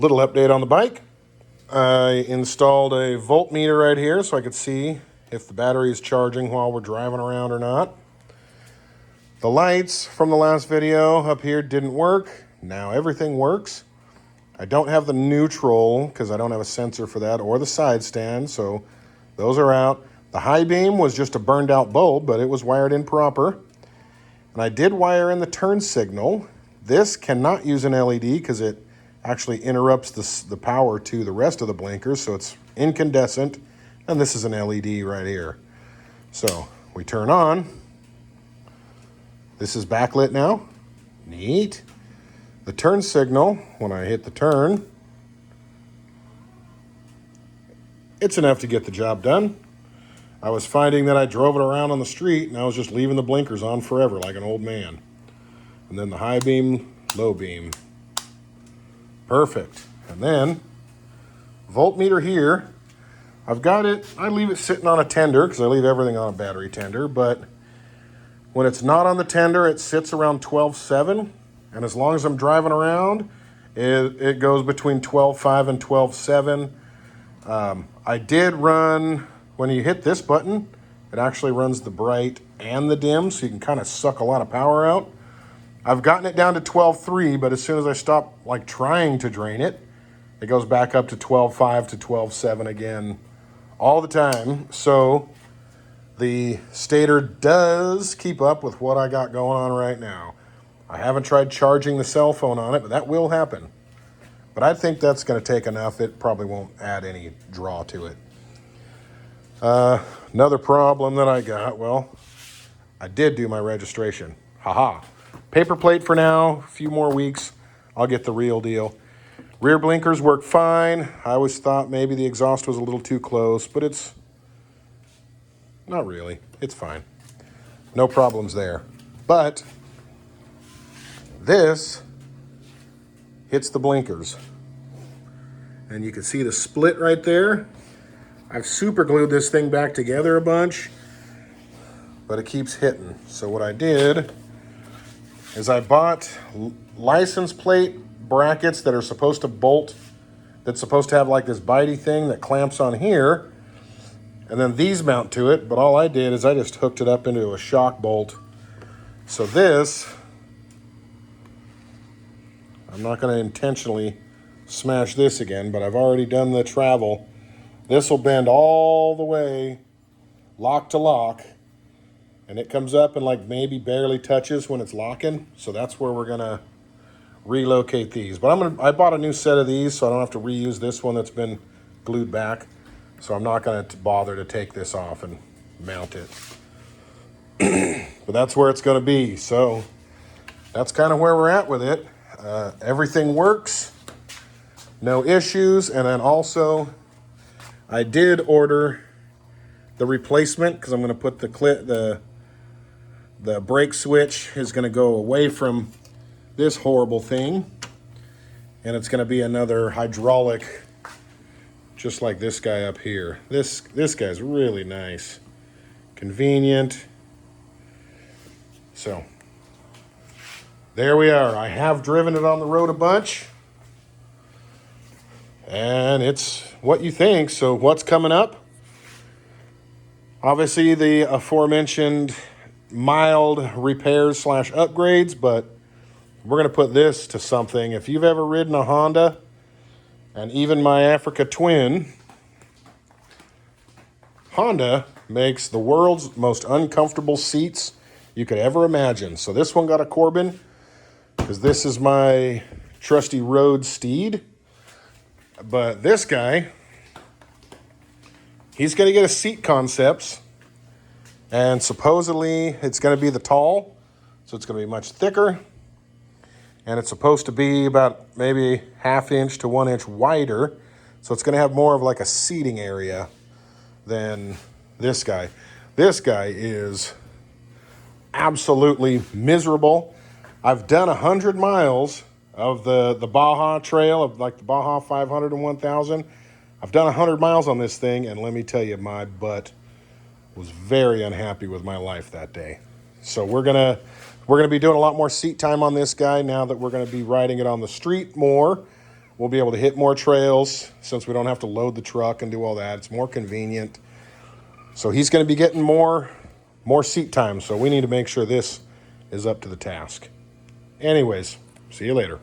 Little update on the bike. I installed a voltmeter right here so I could see if the battery is charging while we're driving around or not. The lights from the last video up here didn't work. Now everything works. I don't have the neutral because I don't have a sensor for that, or the side stand, so those are out. The high beam was just a burned out bulb, but it was wired in proper. And I did wire in the turn signal. This cannot use an LED because it actually interrupts the power to the rest of the blinkers, so it's incandescent, and this is an LED right here. So we turn on. This is backlit now. Neat. The turn signal, when I hit the turn, it's enough to get the job done. I was finding that I drove it around on the street and I was just leaving the blinkers on forever like an old man. And then the high beam, low beam. Perfect. And then voltmeter here. I've got it, I leave it sitting on a tender because I leave everything on a battery tender, but when it's not on the tender, it sits around 12.7. And as long as I'm driving around, it goes between 12.5 and 12.7. I did run, when you hit this button, it actually runs the bright and the dim, so you can kind of suck a lot of power out. I've gotten it down to 12.3, but as soon as I stop like trying to drain it, it goes back up to 12.5 to 12.7 again all the time. So the stator does keep up with what I got going on right now. I haven't tried charging the cell phone on it, but that will happen. But I think that's going to take enough. It probably won't add any draw to it. Another problem that I got, well, I did do my registration. Haha. Paper plate for now, a few more weeks, I'll get the real deal. Rear blinkers work fine. I always thought maybe the exhaust was a little too close, but it's not really. It's fine. No problems there. But this hits the blinkers. And you can see the split right there. I've super glued this thing back together a bunch, but it keeps hitting. So what I did is I bought license plate brackets that are supposed to bolt, that's supposed to have like this bitey thing that clamps on here, and then these mount to it, but all I did is I just hooked it up into a shock bolt. So this, I'm not going to intentionally smash this again, but I've already done the travel. This will bend all the way lock to lock, and it comes up and like maybe barely touches when it's locking. So that's where we're gonna relocate these. But I bought a new set of these, so I don't have to reuse this one that's been glued back. So I'm not gonna bother to take this off and mount it. But that's where it's gonna be. So that's kind of where we're at with it. Everything works, no issues. And then also I did order the replacement because I'm going to put the brake switch is going to go away from this horrible thing, and it's going to be another hydraulic, just like this guy up here. This guy's really nice, convenient. So there we are. I have driven it on the road a bunch, and it's what you think. So what's coming up? Obviously the aforementioned mild repairs / upgrades, but we're going to put this to something. If you've ever ridden a Honda, and even my Africa Twin, Honda makes the world's most uncomfortable seats you could ever imagine. So this one got a Corbin because this is my trusty road steed. But this guy, he's going to get a seat concepts, and supposedly it's going to be the tall, so it's going to be much thicker, and it's supposed to be about maybe 1/2 inch to 1 inch wider, so it's going to have more of like a seating area than this guy. This guy is absolutely miserable. I've done 100 miles of the Baja Trail, of like the Baja 500 and 1000. I've done 100 miles on this thing, and let me tell you, my butt was very unhappy with my life that day. So we're gonna be doing a lot more seat time on this guy now that we're gonna be riding it on the street more. We'll be able to hit more trails since we don't have to load the truck and do all that. It's more convenient. So he's going to be getting more seat time. So we need to make sure this is up to the task. Anyways, see you later.